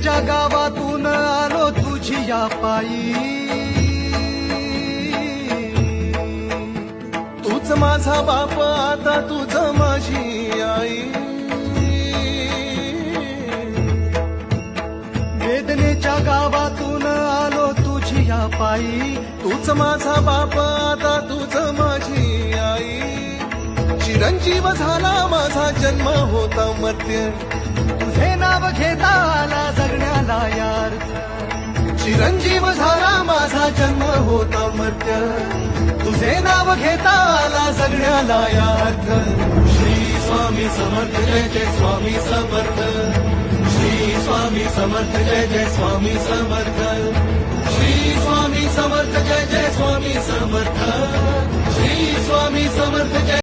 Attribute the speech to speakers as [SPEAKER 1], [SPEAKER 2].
[SPEAKER 1] वेदनेच्या गावातून आलो तुझी या पायी,
[SPEAKER 2] तूच माझा बाप आता तुझ माझी आई,
[SPEAKER 1] वेदनेच्या गावातून आलो तुझी या पायी,
[SPEAKER 2] तूच माझा बाप आता तुझ माझी आई. चिरंजीव झाला माझा जन्म होता मर्त्य,
[SPEAKER 1] तुझे नाव घेता आला जगण्याला यार.
[SPEAKER 2] चिरंजीव झाला माझा जन्म होता मर्त्य,
[SPEAKER 1] तुझे नाव घेता आला जगण्याला यार.
[SPEAKER 2] श्री स्वामी समर्थ जय जय स्वामी समर्थ, श्री स्वामी समर्थ जय जय स्वामी समर्थ, श्री स्वामी समर्थ जय जय स्वामी समर्थ, श्री स्वामी समर्थ जय